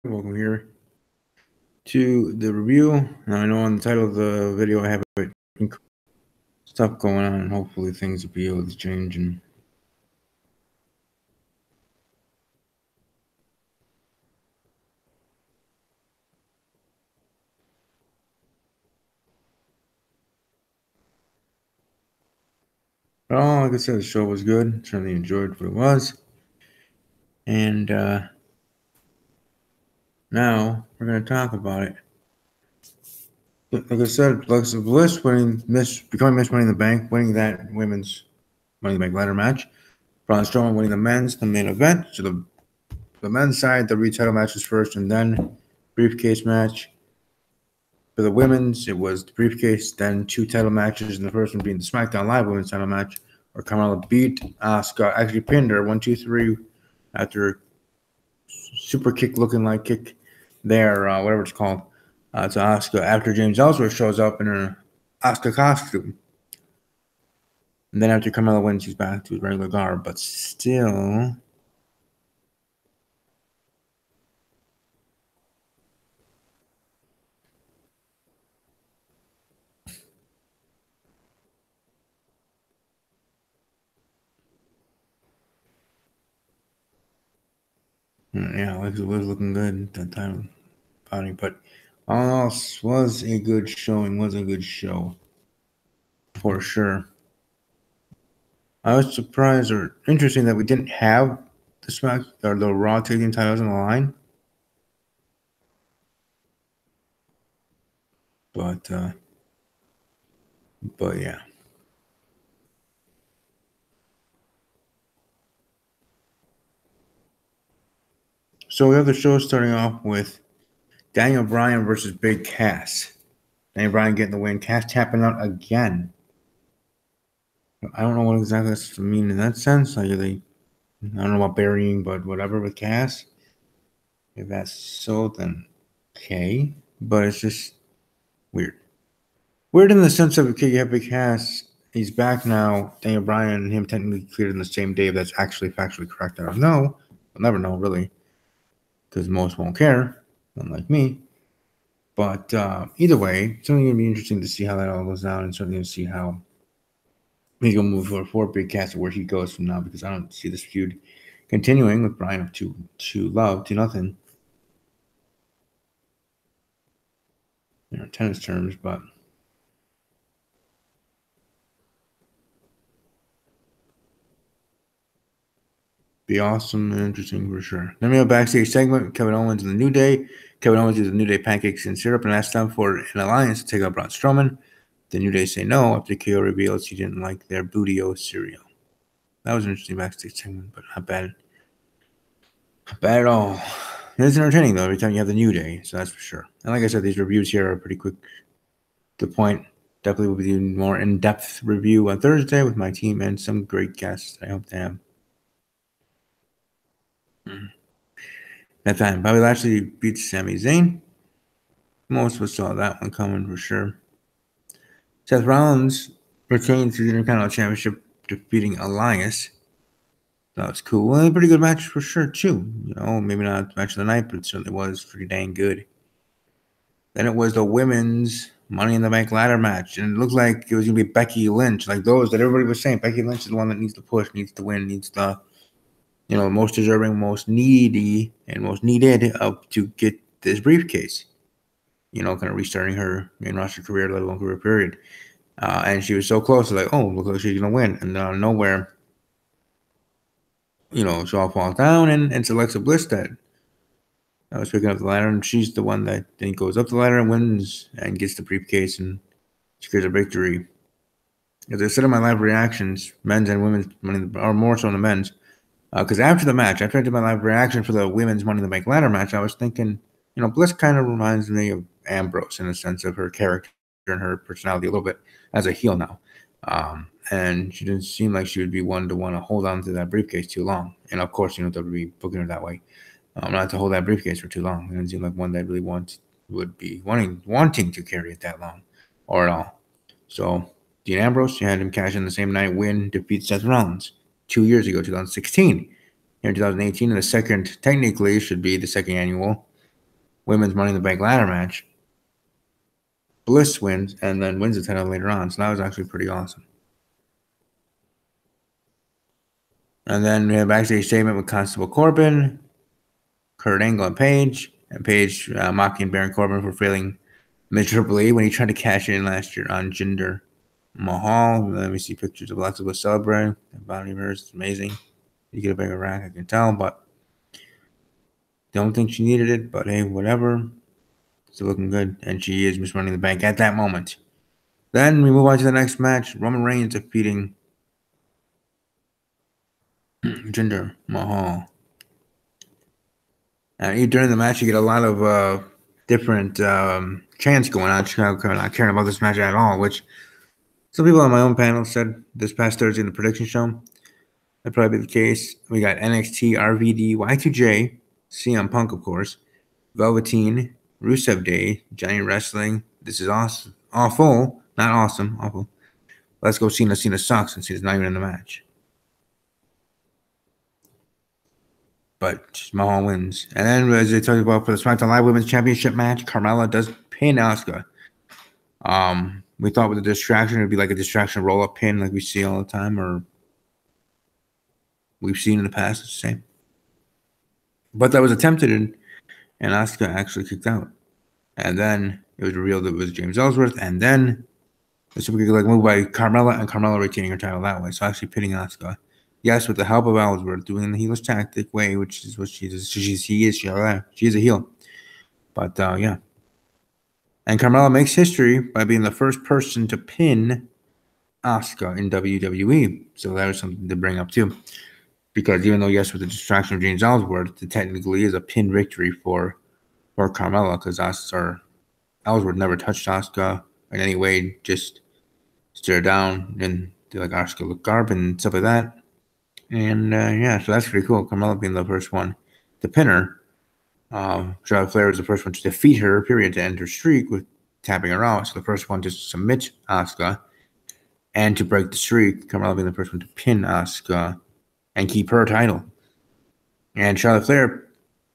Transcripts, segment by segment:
Welcome here to the review. Now, I know on the title of the video I have stuff going on, and hopefully things will be able to change. And well, like I said, the show was good. Certainly enjoyed what it was. And now we're going to talk about it. Like I said, Alexa Bliss becoming Miss Money in the Bank, winning that women's Money in the Bank ladder match. Braun Strowman winning the main event. So the men's side, the title matches first, and then briefcase match. For the women's, it was the briefcase, then 2 title matches, and the first one being the SmackDown Live Women's title match, where Carmella beat Asuka, actually pinned her 1, 2, 3 after super kick looking like kick there, whatever it's called, to Asuka after James Ellsworth shows up in her Asuka costume. And then after Carmella wins, she's back to his regular garb, but still. Yeah, it was looking good at that time, but all else was a good showing, was a good show for sure. I was surprised or interesting that we didn't have the Raw Tag Team titles on the line, but yeah. So we have the show starting off with Daniel Bryan versus Big Cass. Daniel Bryan getting the win. Cass tapping out again. I don't know what exactly that's to mean in that sense. Like I don't know about burying, but whatever with Cass. If that's so, then okay. But it's just weird. Weird in the sense of, okay, you have Big Cass. He's back now. Daniel Bryan and him technically cleared in the same day. If that's actually factually correct, I don't know. We'll never know, really. Because most won't care, unlike me. But either way, it's only going to be interesting to see how that all goes down, and certainly to see how he's going to move forward Big Cass where he goes from now, because I don't see this feud continuing with Bryan up to love to nothing. Tennis terms, but be awesome and interesting for sure. Then we have a backstage segment. Kevin Owens and the New Day. Kevin Owens uses the New Day pancakes and syrup and asks them for an alliance to take out Braun Strowman. The New Day say no after KO reveals he didn't like their Bootio cereal. That was an interesting backstage segment, but not bad. Not bad at all. It is entertaining, though, every time you have the New Day, so that's for sure. And like I said, these reviews here are pretty quick to the point. Definitely will be doing more in-depth review on Thursday with my team and some great guests I hope to have. That time, Bobby Lashley beats Sami Zayn. Most of us saw that one coming for sure. Seth Rollins retains the Intercontinental Championship, defeating Elias. That was cool. Well, a pretty good match for sure, too. Maybe not the match of the night, but it certainly was pretty dang good. Then it was the women's Money in the Bank ladder match, and it looked like it was going to be Becky Lynch, like those that everybody was saying. Becky Lynch is the one that needs to push, needs to win, needs the most deserving, most needy, and most needed to get this briefcase. Kind of restarting her main roster career, let alone career period. And she was so close, like, oh, look like she's going to win. And then out of nowhere, she all falls down, and it's Alexa Bliss that was picking up the ladder, and she's the one that then goes up the ladder and wins and gets the briefcase and secures a victory. As I said in my live reactions, men's and women's money, or more so in the men's, because after the match, after I did my live reaction for the women's Money in the Bank ladder match, I was thinking, Bliss kind of reminds me of Ambrose in the sense of her character and her personality a little bit as a heel now. And she didn't seem like she would be one to want to hold on to that briefcase too long. And of course, WWE booking her that way. Not to hold that briefcase for too long. It didn't seem like one that really would be wanting to carry it that long or at all. So Dean Ambrose, you had him cash in the same night, win, defeat Seth Rollins 2 years ago, 2016. Here in 2018, and the second, technically, should be the second annual women's Money in the Bank ladder match. Bliss wins and then wins the title later on. So that was actually pretty awesome. And then we have Backstage Segment with Constable Corbin, Kurt Angle, and Paige. And Paige mocking Baron Corbin for failing miserably when he tried to cash in last year on Jinder Mahal. Let me see pictures of Alexa Bliss celebrating. The body of hers is amazing. You get a bigger rack, I can tell, but don't think she needed it. But hey, whatever. Still looking good. And she is Miss Money in the Bank at that moment. Then we move on to the next match. Roman Reigns defeating Jinder Mahal. And during the match, you get a lot of different chants going on. Chicago not caring about this match at all, which some people on my own panel said this past Thursday in the prediction show. That'd probably be the case. We got NXT, RVD, Y2J, CM Punk, of course, Velveteen, Rusev Day, Johnny Wrestling. This is awesome. Awful. Not awesome. Awful. Let's go Cena. Cena sucks and Cena's not even in the match. But Mahal wins. And then, as I told you about, for the SmackDown Live Women's Championship match, Carmella does pin Asuka. We thought with the distraction, it would be like a distraction roll-up pin like we see all the time, or we've seen in the past. It's the same. But that was attempted, and Asuka actually kicked out. And then it was revealed that it was James Ellsworth, and then the super kick move by Carmella, and Carmella retaining her title that way. So actually pinning Asuka. Yes, with the help of Ellsworth, doing the heelish tactic way, which is what she does. She is a heel. But, yeah. And Carmella makes history by being the first person to pin Asuka in WWE. So that was something to bring up, too. Because even though, yes, with the distraction of James Ellsworth, it technically is a pin victory for Carmella, because Ellsworth never touched Asuka in any way, just stare down and do like Asuka look garb and stuff like that. And yeah, so that's pretty cool. Carmella being the first one to pin her. Charlotte Flair was the first one to defeat her, period, to end her streak with tapping her out. So the first one to submit Asuka and to break the streak. Carmella being the first one to pin Asuka and keep her title. And Charlotte Flair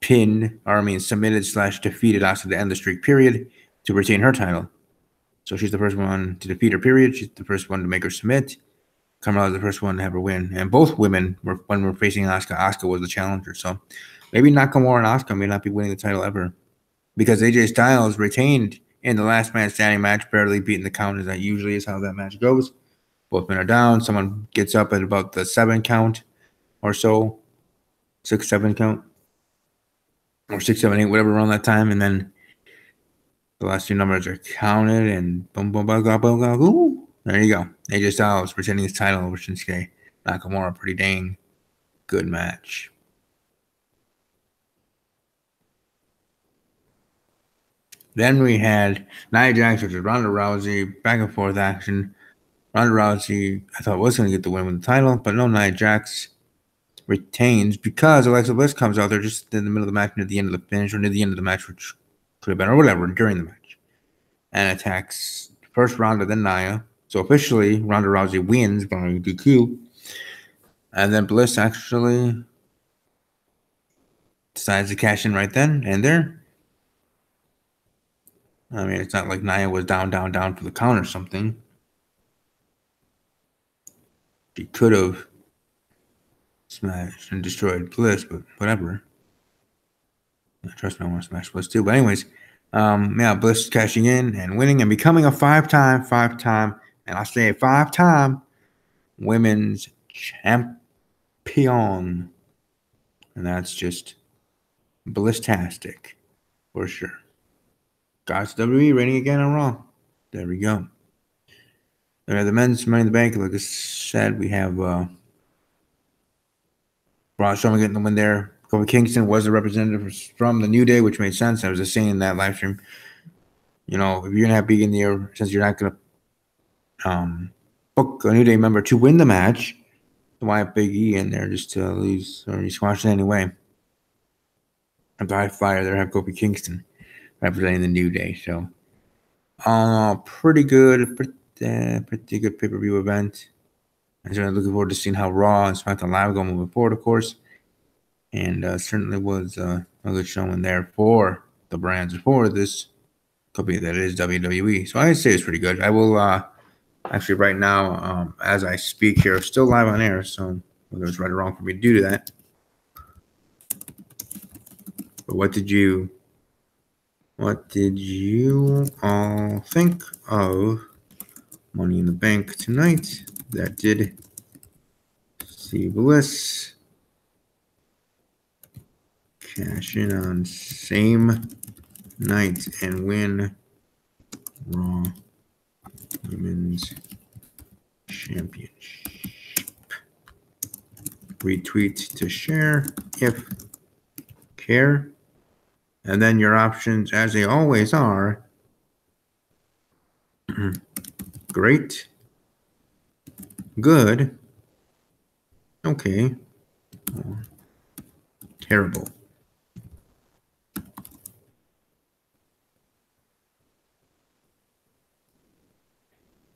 submitted/defeated Asuka to end the streak, period, to retain her title. So she's the first one to defeat her, period. She's the first one to make her submit. Carmella was the first one to have her win. And both women, when we're facing Asuka was the challenger. So maybe Nakamura and Asuka may not be winning the title ever. Because AJ Styles retained in the last man standing match, barely beating the count, as that usually is how that match goes. Both men are down. Someone gets up at about the 7 count or so. 6, 7 count. Or 6, 7, 8, whatever around that time. And then the last 2 numbers are counted and boom, boom, boom, boom, boom, boom, boom. There you go. AJ Styles retaining his title over Shinsuke Nakamura. Pretty dang good match. Then we had Nia Jax versus Ronda Rousey. Back and forth action. Ronda Rousey, I thought, was going to get the win with the title. But no, Nia Jax retains because Alexa Bliss comes out there just in the middle of the match, near the end of the finish, or near the end of the match, which could have been, or whatever, during the match. And attacks first Ronda, then Nia. So officially, Ronda Rousey wins by DQ. And then Bliss actually decides to cash in right then and there. I mean, it's not like Nia was down for the count or something. She could have smashed and destroyed Bliss, but whatever. Trust me, I want to smash Bliss too. But anyways, yeah, Bliss cashing in and winning and becoming a five-time, and I say 5-time women's champion. And that's just Bliss-tastic for sure. Guys, WWE reigning again on Raw. There we go. There are the men's Money in the Bank. Like I said, we have Braun Strowman getting the win there. Kofi Kingston was the representative from the New Day, which made sense. I was just saying in that live stream. You know, if you're going to have Big in there, since you're not going to book a New Day member to win the match, why have Big E in there just to lose or you squash it anyway? And by fire, there have Kofi Kingston representing the New Day. So, pretty good pay-per-view event. I'm certainly looking forward to seeing how Raw and SmackDown Live go moving forward, of course. And certainly was a good showing there for the brands for this company that is WWE. So I'd say it's pretty good. I will actually right now, as I speak here, still live on air, so whether it's right or wrong for me to do that. But what did you all think of Money in the Bank tonight? That did see Bliss cash in on same night and win Raw Women's Championship. Retweet to share if care. And then your options, as they always are, great, good, okay, or terrible.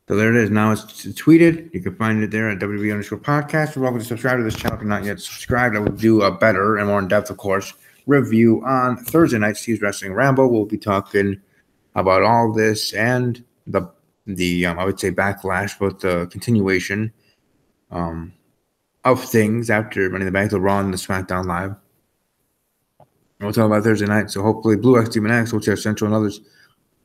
So there it is. Now it's tweeted. You can find it there at WB_podcast. You're welcome to subscribe to this channel if you're not yet subscribed. I will do a better and more in-depth, of course, review on Thursday night, Steve's Wrestling Rambo. We'll be talking about all this and the I would say backlash, but the continuation of things after Money in the Bank, the Raw and the SmackDown Live. And we'll talk about Thursday night. So hopefully Blue X, Demon X, Wheelchair Central, and others.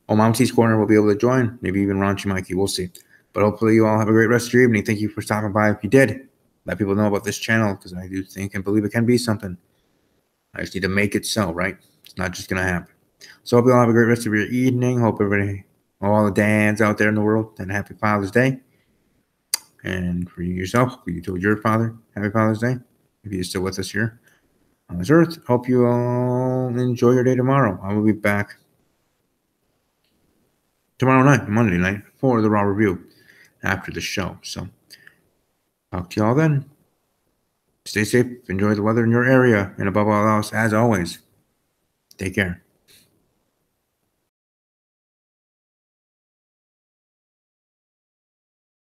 Mom T's Corner will be able to join. Maybe even Raunchy Mikey. We'll see. But hopefully you all have a great rest of your evening. Thank you for stopping by. If you did, let people know about this channel because I do think and believe it can be something. I just need to make it so, right? It's not just going to happen. So hope you all have a great rest of your evening. Hope everybody, all the dads out there in the world, and happy Father's Day. And for you yourself, if you told your father, happy Father's Day. If you're still with us here on this earth, hope you all enjoy your day tomorrow. I will be back tomorrow night, Monday night, for the Raw review after the show. So, talk to y'all then. Stay safe. Enjoy the weather in your area. And above all else, as always, take care.